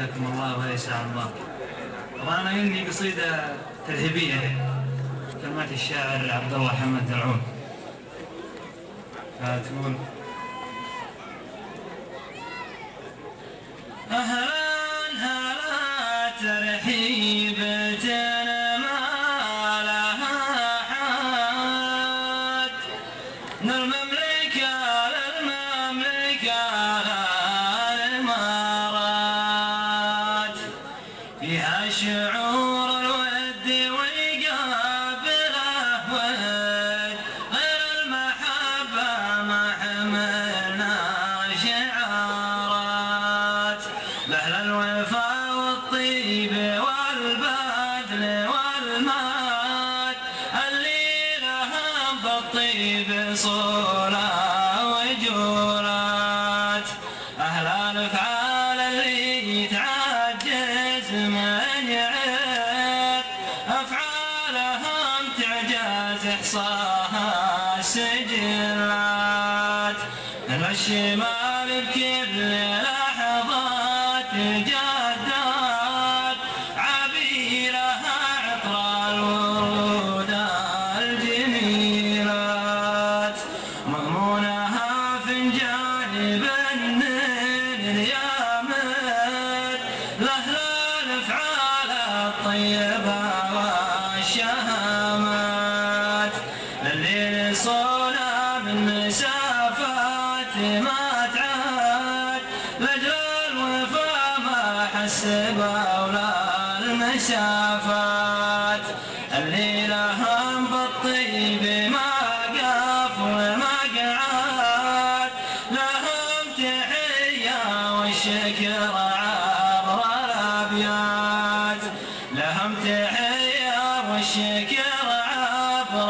حياكم الله ويسعد الله. طبعا أنا عندي قصيدة تذهيبية كلمات الشاعر عبد الله حمد درعون، فتقول: أهلا هلا ترحيب ما لها حد، من المملكة للمملكة للإمارات، فيها شعور الود ويقابله ود، غير المحبة ما حملنا شعارات، لأهل الوفا والطيب والبذل والمات، اللي لهم بالطيب صولة وجورات، أهل الأفعال اللي تعجز من يعد، أفعالهم تعجز إحصاها السجلات، من الشمال بكل لحظات جدات، عبيرها عطر الورود الجميلات، مضمونها فنجان بن اليامن، لأهل الأفعال الطيبة والشهامات، للي صولة من مسافات ما تعاد، لأجل الوفا ما حسب أولى المسافات، اللي لهم بالطيب ما قاف وما قعاد، لهم تحية والشكر عبر الأبيات، لهم تحية والشكر عبر